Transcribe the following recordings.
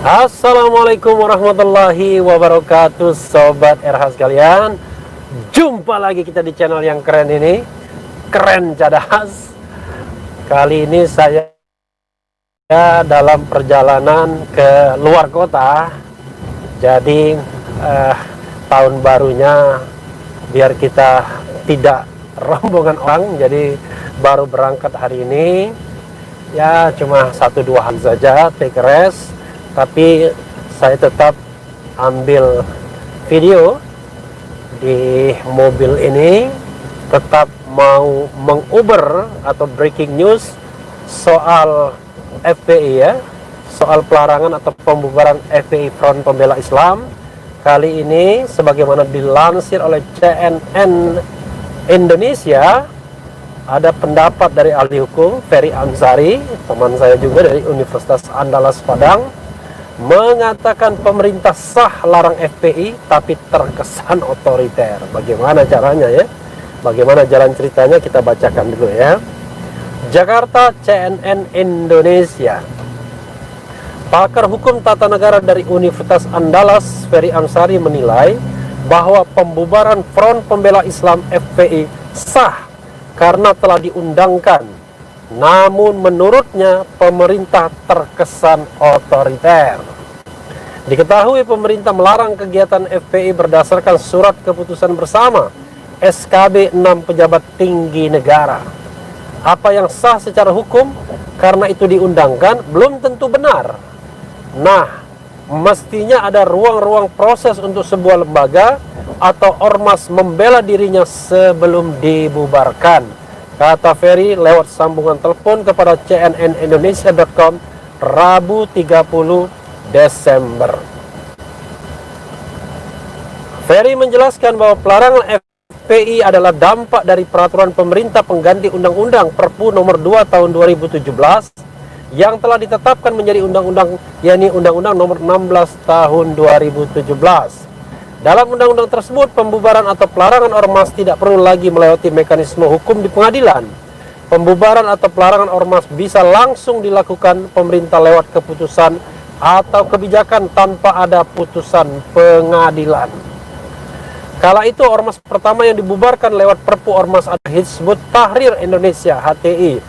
Assalamualaikum warahmatullahi wabarakatuh, Sobat RH sekalian. Jumpa lagi kita di channel yang keren ini, Keren Cadas. Kali ini saya dalam perjalanan ke luar kota. Jadi tahun barunya biar kita tidak rombongan orang, jadi baru berangkat hari ini. Ya cuma 1-2 hari saja take rest, tapi saya tetap ambil video di mobil ini, tetap mau menguber atau breaking news soal FPI ya, soal pelarangan atau pembubaran FPI Front Pembela Islam. Kali ini sebagaimana dilansir oleh CNN Indonesia, ada pendapat dari ahli hukum Ferry Amsari, teman saya juga dari Universitas Andalas Padang, mengatakan pemerintah sah larang FPI tapi terkesan otoriter. Bagaimana caranya ya? Bagaimana jalan ceritanya, kita bacakan dulu ya. Jakarta, CNN Indonesia. Pakar hukum tata negara dari Universitas Andalas Ferry Amsari menilai bahwa pembubaran Front Pembela Islam FPI sah karena telah diundangkan. Namun menurutnya pemerintah terkesan otoriter. Diketahui pemerintah melarang kegiatan FPI berdasarkan surat keputusan bersama SKB 6 pejabat tinggi negara. Apa yang sah secara hukum karena itu diundangkan belum tentu benar. Nah, mestinya ada ruang-ruang proses untuk sebuah lembaga atau ormas membela dirinya sebelum dibubarkan, kata Ferry lewat sambungan telepon kepada cnnindonesia.com Rabu 30 Desember. Ferry menjelaskan bahwa pelarangan FPI adalah dampak dari peraturan pemerintah pengganti Undang-Undang Perpu Nomor 2 Tahun 2017 yang telah ditetapkan menjadi undang-undang, yakni Undang-Undang Nomor 16 Tahun 2017. Dalam undang-undang tersebut, pembubaran atau pelarangan ormas tidak perlu lagi melewati mekanisme hukum di pengadilan. Pembubaran atau pelarangan ormas bisa langsung dilakukan pemerintah lewat keputusan atau kebijakan tanpa ada putusan pengadilan. Kala itu ormas pertama yang dibubarkan lewat Perpu Ormas adalah Hizbut Tahrir Indonesia (HTI).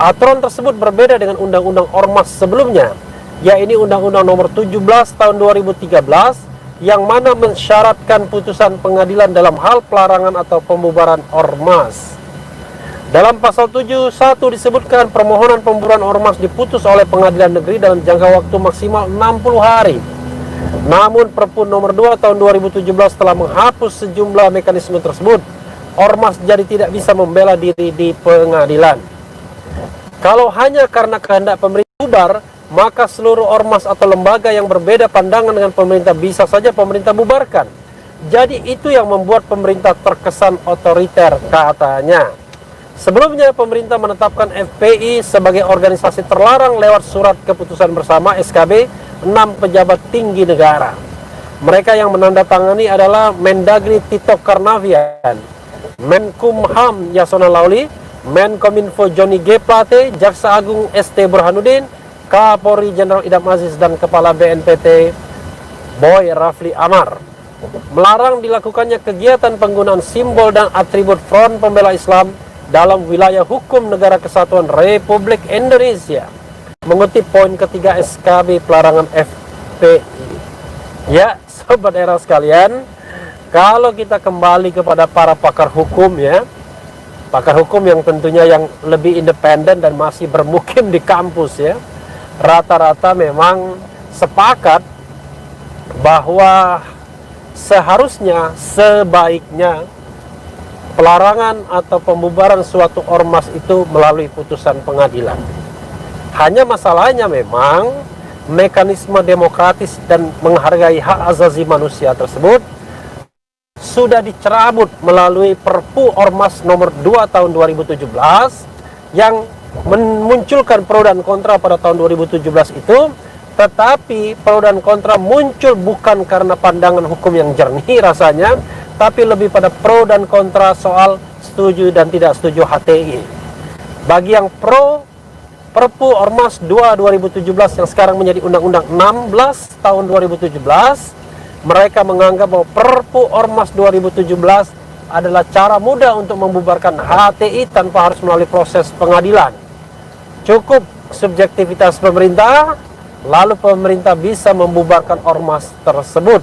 Aturan tersebut berbeda dengan undang-undang ormas sebelumnya, yaitu Undang-Undang Nomor 17 Tahun 2013 yang mana mensyaratkan putusan pengadilan dalam hal pelarangan atau pembubaran ormas. Dalam pasal 71 disebutkan permohonan pembubaran ormas diputus oleh pengadilan negeri dalam jangka waktu maksimal 60 hari. Namun Perpu Nomor 2 Tahun 2017 telah menghapus sejumlah mekanisme tersebut. Ormas jadi tidak bisa membela diri di pengadilan. Kalau hanya karena kehendak pemerintah bubar, maka seluruh ormas atau lembaga yang berbeda pandangan dengan pemerintah bisa saja pemerintah bubarkan. Jadi itu yang membuat pemerintah terkesan otoriter, katanya. Sebelumnya pemerintah menetapkan FPI sebagai organisasi terlarang lewat surat keputusan bersama SKB 6 pejabat tinggi negara. Mereka yang menandatangani adalah Mendagri Tito Karnavian, Menkumham Yasona Lauli, Menkominfo Johnny G. Plate, Jaksa Agung ST Burhanuddin, Kapolri Jenderal Idam Aziz, dan Kepala BNPT Boy Rafli Amar. Melarang dilakukannya kegiatan penggunaan simbol dan atribut Front Pembela Islam dalam wilayah hukum Negara Kesatuan Republik Indonesia. Mengutip poin ketiga SKB pelarangan FPI. Ya, Sobat era sekalian, kalau kita kembali kepada para pakar hukum ya, pakar hukum yang tentunya yang lebih independen dan masih bermukim di kampus ya, rata-rata memang sepakat bahwa seharusnya, sebaiknya pelarangan atau pembubaran suatu ormas itu melalui putusan pengadilan. Hanya masalahnya memang mekanisme demokratis dan menghargai hak asasi manusia tersebut sudah dicerabut melalui Perpu Ormas Nomor 2 Tahun 2017 yang memunculkan pro dan kontra pada tahun 2017 itu, tetapi pro dan kontra muncul bukan karena pandangan hukum yang jernih rasanya, tapi lebih pada pro dan kontra soal setuju dan tidak setuju HTI. Bagi yang pro Perpu Ormas 2 2017 yang sekarang menjadi Undang-Undang 16 tahun 2017, mereka menganggap bahwa Perpu Ormas 2017 adalah cara mudah untuk membubarkan HTI tanpa harus melalui proses pengadilan. Cukup subjektivitas pemerintah, lalu pemerintah bisa membubarkan ormas tersebut.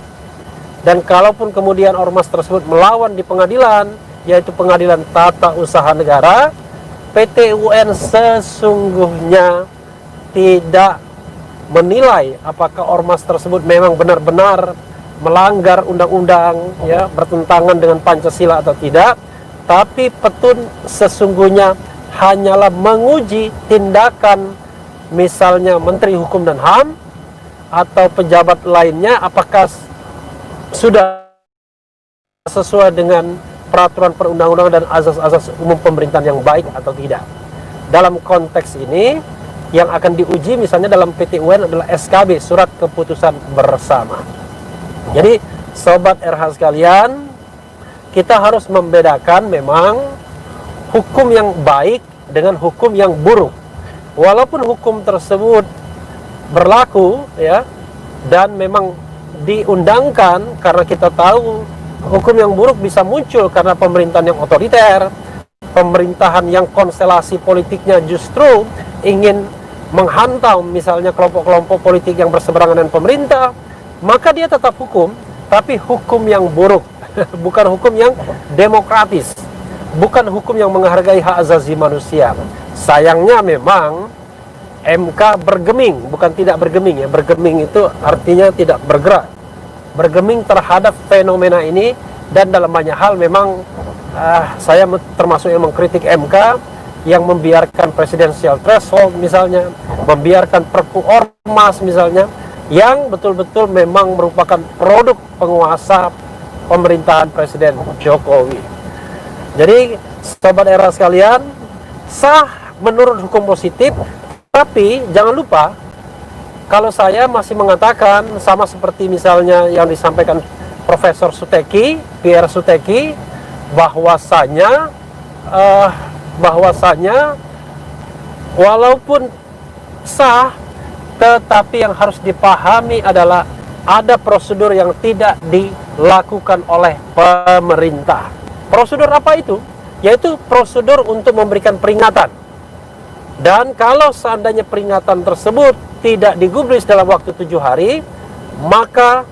Dan kalaupun kemudian ormas tersebut melawan di pengadilan, yaitu Pengadilan Tata Usaha Negara, PT UN sesungguhnya tidak menilai apakah ormas tersebut memang benar-benar melanggar undang-undang, ya, bertentangan dengan Pancasila atau tidak, tapi petun sesungguhnya hanyalah menguji tindakan misalnya Menteri Hukum dan HAM atau pejabat lainnya apakah sudah sesuai dengan peraturan perundang-undangan dan azas-azas umum pemerintahan yang baik atau tidak. Dalam konteks ini, yang akan diuji misalnya dalam PT UN adalah SKB, Surat Keputusan Bersama. Jadi, Sobat RH sekalian, kita harus membedakan memang hukum yang baik dengan hukum yang buruk. Walaupun hukum tersebut berlaku, ya, dan memang diundangkan, karena kita tahu hukum yang buruk bisa muncul karena pemerintahan yang otoriter, pemerintahan yang konstelasi politiknya justru ingin menghantam misalnya kelompok-kelompok politik yang berseberangan dengan pemerintah, maka dia tetap hukum, tapi hukum yang buruk, bukan hukum yang demokratis, bukan hukum yang menghargai hak asasi manusia. Sayangnya memang MK bergeming, bukan tidak bergeming, ya. Bergeming itu artinya tidak bergerak. Bergeming terhadap fenomena ini, dan dalam banyak hal memang saya termasuk yang mengkritik MK yang membiarkan presidensial threshold misalnya, membiarkan Perpu Ormas misalnya, yang betul-betul memang merupakan produk penguasa pemerintahan Presiden Jokowi. Jadi, Sobat Era sekalian, sah menurut hukum positif, tapi jangan lupa, kalau saya masih mengatakan sama seperti misalnya yang disampaikan Profesor Suteki, Pierre Suteki, bahwasanya walaupun sah, tetapi yang harus dipahami adalah ada prosedur yang tidak dilakukan oleh pemerintah. Prosedur apa itu? Yaitu prosedur untuk memberikan peringatan. Dan kalau seandainya peringatan tersebut tidak digubris dalam waktu 7 hari, maka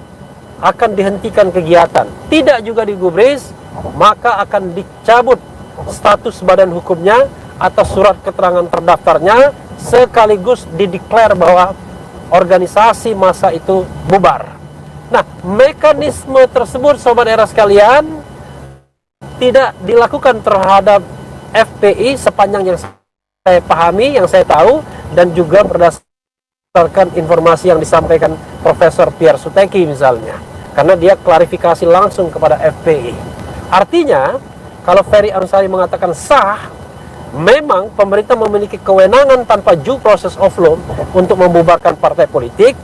akan dihentikan kegiatan. Tidak juga digubris, maka akan dicabut status badan hukumnya atau surat keterangan terdaftarnya, sekaligus dideklar bahwa organisasi massa itu bubar. Nah, mekanisme tersebut, Sobat Era sekalian, tidak dilakukan terhadap FPI sepanjang yang saya pahami, yang saya tahu, dan juga berdasarkan informasi yang disampaikan Profesor Pierre Suteki misalnya, karena dia klarifikasi langsung kepada FPI. Artinya, kalau Ferry Amsari mengatakan sah, memang pemerintah memiliki kewenangan tanpa due process of law untuk membubarkan partai politik,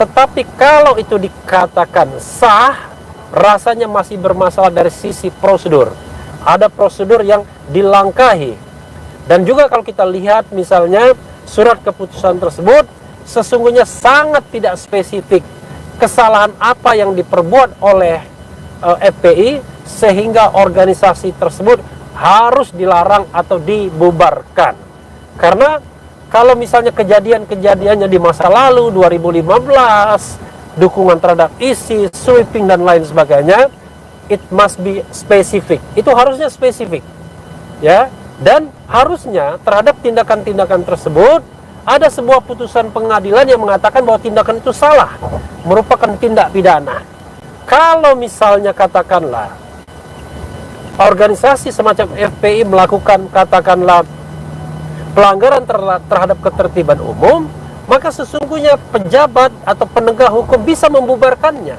tetapi kalau itu dikatakan sah, rasanya masih bermasalah dari sisi prosedur. Ada prosedur yang dilangkahi. Dan juga kalau kita lihat misalnya surat keputusan tersebut sesungguhnya sangat tidak spesifik kesalahan apa yang diperbuat oleh FPI sehingga organisasi tersebut harus dilarang atau dibubarkan. Karena kalau misalnya kejadian-kejadiannya di masa lalu 2015, dukungan terhadap ISIS, sweeping dan lain sebagainya, it must be specific. Itu harusnya spesifik. Ya. Dan harusnya terhadap tindakan-tindakan tersebut ada sebuah putusan pengadilan yang mengatakan bahwa tindakan itu salah, merupakan tindak pidana. Kalau misalnya katakanlah organisasi semacam FPI melakukan katakanlah pelanggaran terhadap ketertiban umum, maka sesungguhnya pejabat atau penegak hukum bisa membubarkannya,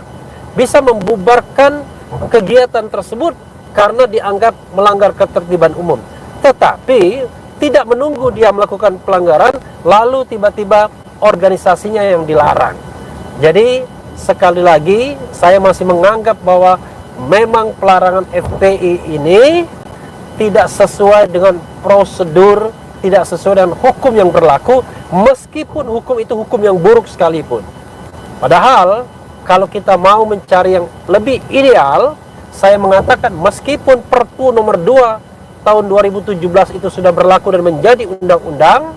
bisa membubarkan kegiatan tersebut karena dianggap melanggar ketertiban umum. Tetapi tidak menunggu dia melakukan pelanggaran, lalu tiba-tiba organisasinya yang dilarang. Jadi sekali lagi saya masih menganggap bahwa memang pelarangan FPI ini tidak sesuai dengan prosedur tidak sesuai dengan hukum yang berlaku, meskipun hukum itu hukum yang buruk sekalipun. Padahal kalau kita mau mencari yang lebih ideal, saya mengatakan meskipun Perpu nomor 2 tahun 2017 itu sudah berlaku dan menjadi undang-undang,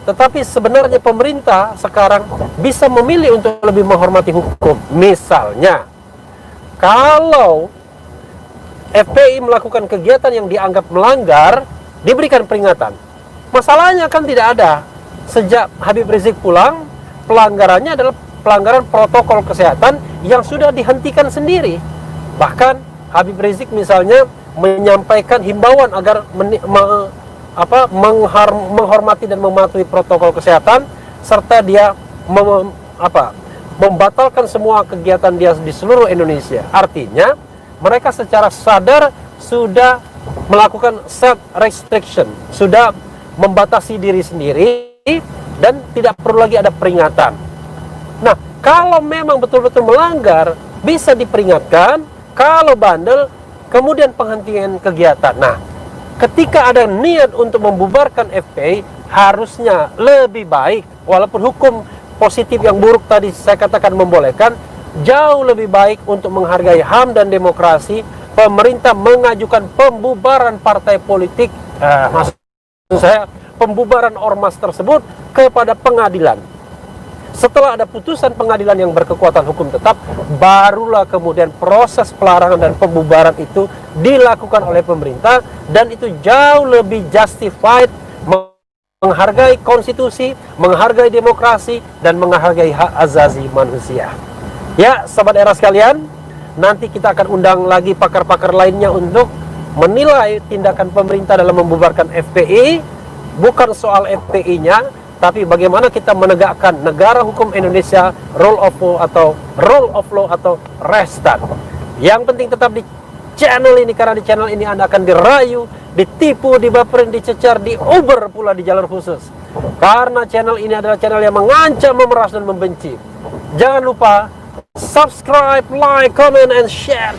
tetapi sebenarnya pemerintah sekarang bisa memilih untuk lebih menghormati hukum. Misalnya, kalau FPI melakukan kegiatan yang dianggap melanggar, diberikan peringatan. Masalahnya kan tidak ada. Sejak Habib Rizik pulang, pelanggarannya adalah pelanggaran protokol kesehatan yang sudah dihentikan sendiri. Bahkan Habib Rizik misalnya menyampaikan himbauan agar menghormati dan mematuhi protokol kesehatan, serta dia membatalkan semua kegiatan dia di seluruh Indonesia. Artinya mereka secara sadar sudah melakukan self restriction, sudah membatasi diri sendiri dan tidak perlu lagi ada peringatan. Nah, kalau memang betul-betul melanggar, bisa diperingatkan. Kalau bandel, kemudian penghentian kegiatan. Nah, ketika ada niat untuk membubarkan FPI, harusnya lebih baik, walaupun hukum positif yang buruk tadi saya katakan membolehkan, jauh lebih baik untuk menghargai HAM dan demokrasi, pemerintah mengajukan pembubaran partai politik, maksud saya pembubaran ormas tersebut kepada pengadilan. Setelah ada putusan pengadilan yang berkekuatan hukum tetap, barulah kemudian proses pelarangan dan pembubaran itu dilakukan oleh pemerintah, dan itu jauh lebih justified, menghargai konstitusi, menghargai demokrasi, dan menghargai hak asasi manusia. Ya, sahabat era sekalian, nanti kita akan undang lagi pakar-pakar lainnya untuk menilai tindakan pemerintah dalam membubarkan FPI, bukan soal FPI-nya, tapi bagaimana kita menegakkan negara hukum Indonesia, rule of law atau Restan. Yang penting tetap di channel ini, karena di channel ini Anda akan dirayu, ditipu, dibaperin, dicecar, diuber pula di jalur khusus. Karena channel ini adalah channel yang mengancam, memeras, dan membenci. Jangan lupa subscribe, like, comment, and share.